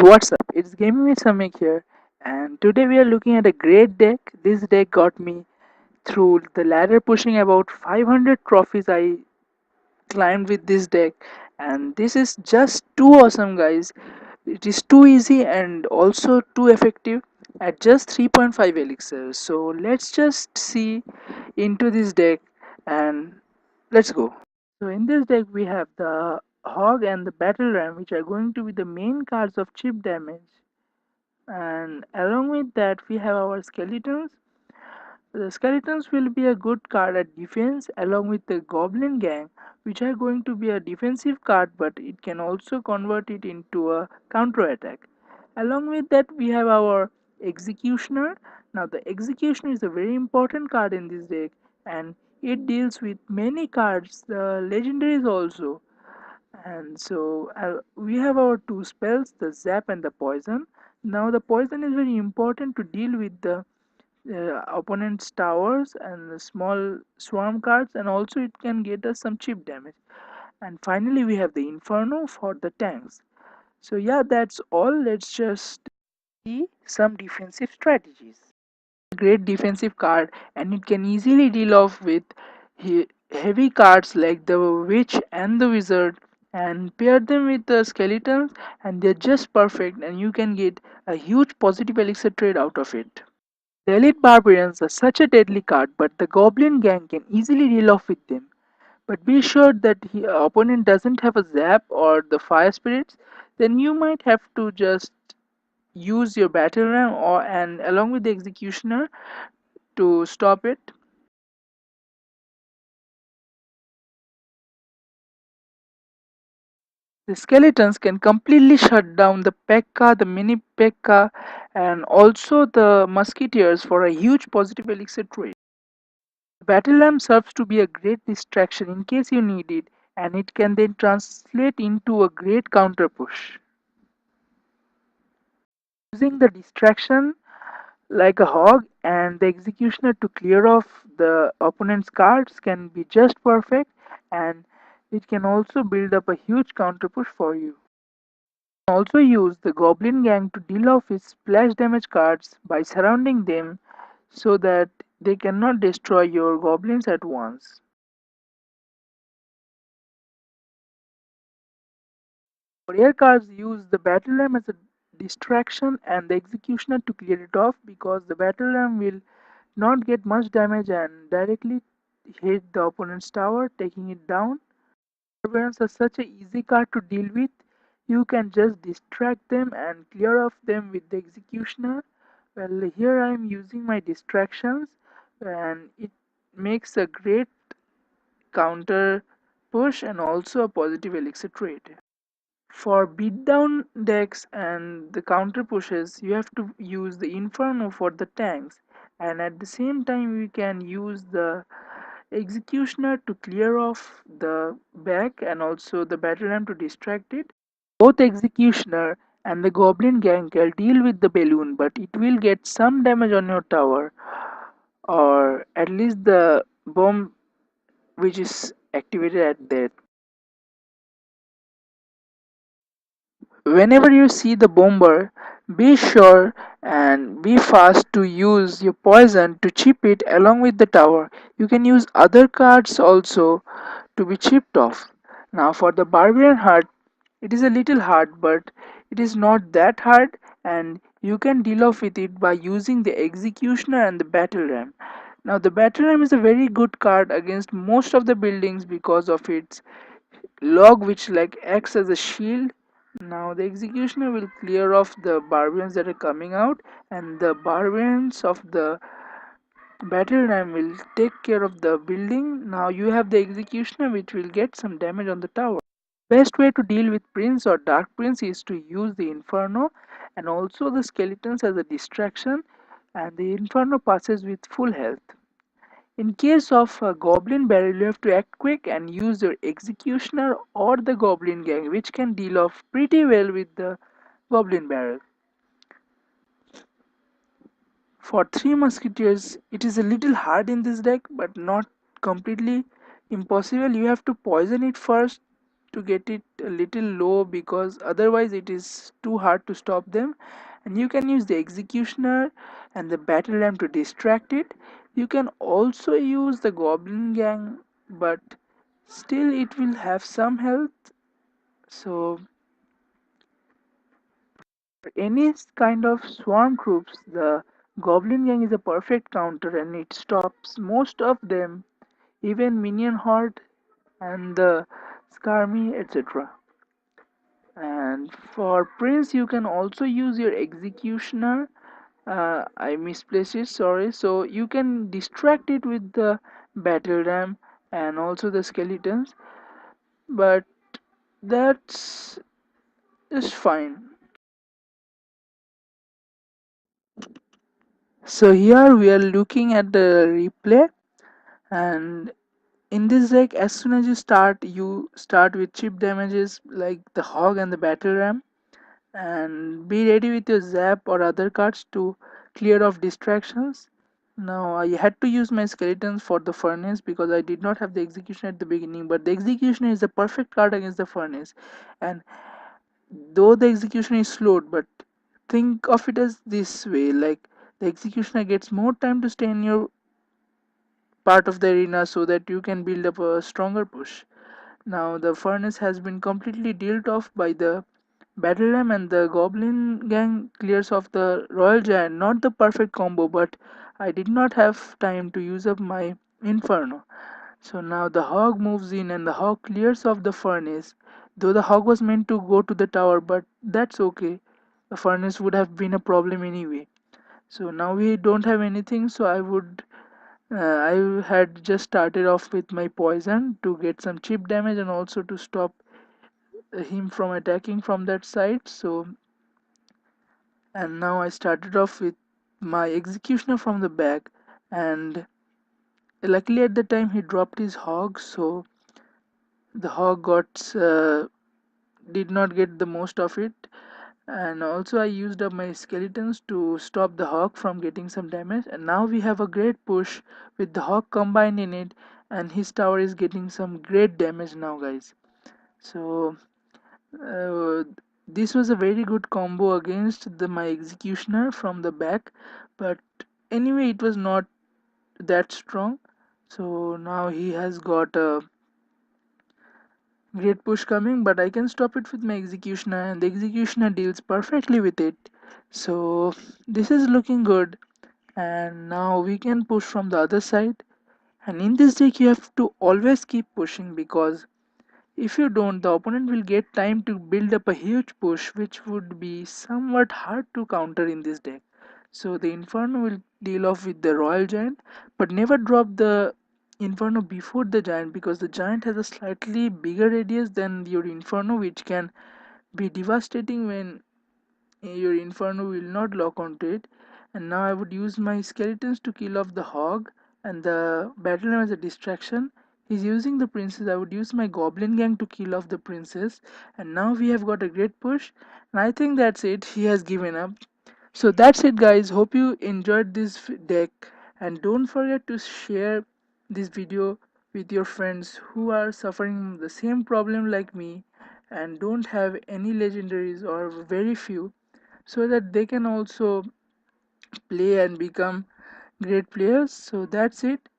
What's up? It's Gaming with Samik here, and today we are looking at a great deck. This deck got me through the ladder pushing about 500 trophies I climbed with this deck, and this is just too awesome, guys. It is too easy and also too effective at just 3.5 elixir. So let's just see into this deck and let's go. So in this deck we have the Hog and the Battle Ram, which are going to be the main cards of chip damage, and along with that we have our skeletons. The skeletons will be a good card at defense along with the goblin gang, which are going to be a defensive card, but it can also convert it into a counter attack. Along with that we have our executioner. Now the executioner is a very important card in this deck, and it deals with many cards, the legendaries also. And so we have our two spells, the zap and the poison. Now the poison is very important to deal with the opponent's towers and the small swarm cards, and also it can get us some chip damage. And finally we have the inferno for the tanks. So yeah, that's all. Let's just see some defensive strategies. Great defensive card, and it can easily deal off with heavy cards like the witch and the wizard, and pair them with the skeletons, and they're just perfect, and you can get a huge positive elixir trade out of it. The elite barbarians are such a deadly card, but the goblin gang can easily deal off with them. But be sure that opponent doesn't have a zap or the fire spirits, then you might have to just use your battle ram or and along with the executioner to stop it. The skeletons can completely shut down the P.E.K.K.A, the mini P.E.K.K.A, and also the musketeers for a huge positive elixir trade. The battle lamp serves to be a great distraction in case you need it, and it can then translate into a great counter push. Using the distraction like a hog and the executioner to clear off the opponent's cards can be just perfect, and it can also build up a huge counter push for you. Also use the Goblin Gang to deal off his splash damage cards by surrounding them so that they cannot destroy your goblins at once. Warrior cards use the Battle Ram as a distraction and the Executioner to clear it off, because the Battle Ram will not get much damage and directly hit the opponent's tower, taking it down. Barbarians are such an easy card to deal with. You can just distract them and clear off them with the Executioner. Well, here I am using my distractions, and it makes a great counter push and also a positive elixir trade. For beatdown decks and the counter pushes, you have to use the Inferno for the tanks, and at the same time, we can use the Executioner to clear off the back and also the Battle Ram to distract it. Both Executioner and the Goblin Gang can deal with the balloon, but it will get some damage on your tower, or at least the bomb which is activated at that. Whenever you see the bomber, be sure and be fast to use your poison to chip it along with the tower. You can use other cards also to be chipped off. Now for the barbarian heart, it is a little hard, but it is not that hard, and you can deal off with it by using the executioner and the battle ram. Now the battle ram is a very good card against most of the buildings because of its log, which like acts as a shield. Now the executioner will clear off the barbarians that are coming out, and the barbarians of the battle ram will take care of the building. Now you have the executioner which will get some damage on the tower. Best way to deal with prince or dark prince is to use the inferno and also the skeletons as a distraction, and the inferno passes with full health. In case of a goblin barrel, you have to act quick and use your executioner or the goblin gang, which can deal off pretty well with the goblin barrel. For three musketeers, it is a little hard in this deck, but not completely impossible. You have to poison it first to get it a little low because otherwise it is too hard to stop them. And you can use the executioner and the battle ram to distract it. You can also use the goblin gang, but still it will have some health. So for any kind of swarm troops, the goblin gang is a perfect counter and it stops most of them, even minion horde and the Skarmy, etc. And for Prince, you can also use your Executioner. I misplaced it, sorry. So you can distract it with the Battle Ram and also the Skeletons, but that's is fine. So here we are looking at the replay, and in this deck, as soon as you start with chip damages like the Hog and the Battle Ram, and be ready with your zap or other cards to clear off distractions. Now I had to use my skeletons for the furnace because I did not have the execution at the beginning, but the execution is the perfect card against the furnace. And though the execution is slowed, but think of it as this way, like the executioner gets more time to stay in your part of the arena so that you can build up a stronger push. Now the furnace has been completely dealt off by the Battle Ram, and the Goblin Gang clears off the Royal Giant. Not the perfect combo, but I did not have time to use up my Inferno. So now the Hog moves in and the Hog clears off the furnace. Though the Hog was meant to go to the tower, but that's okay. The furnace would have been a problem anyway. So now we don't have anything, so I had just started off with my poison to get some chip damage and also to stop him from attacking from that side. So and now I started off with my executioner from the back, and luckily at the time he dropped his hog, so the hog got did not get the most of it. And also I used up my skeletons to stop the hog from getting some damage, and now we have a great push with the hog combined in it, and his tower is getting some great damage now, guys. So uh, this was a very good combo against my executioner from the back, but anyway it was not that strong. So now he has got a great push coming, but I can stop it with my executioner, and the executioner deals perfectly with it. So this is looking good, and now we can push from the other side. And in this deck you have to always keep pushing, because if you don't, the opponent will get time to build up a huge push, which would be somewhat hard to counter in this deck. So the Inferno will deal off with the Royal Giant, but never drop the Inferno before the Giant, because the Giant has a slightly bigger radius than your Inferno, which can be devastating when your Inferno will not lock onto it. And now I would use my skeletons to kill off the Hog and the Battle Ram as a distraction. He's using the princess. I would use my Goblin Gang to kill off the princess. And now we have got a great push. And I think that's it. He has given up. So that's it, guys. Hope you enjoyed this deck. And don't forget to share this video with your friends who are suffering the same problem like me and don't have any legendaries or very few, so that they can also play and become great players. So that's it.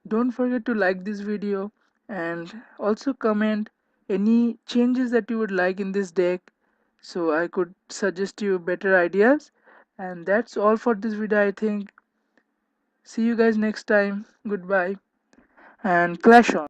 Don't forget to like this video and also comment any changes that you would like in this deck, so I could suggest you better ideas. And that's all for this video, I think. See you guys next time. Goodbye and clash on.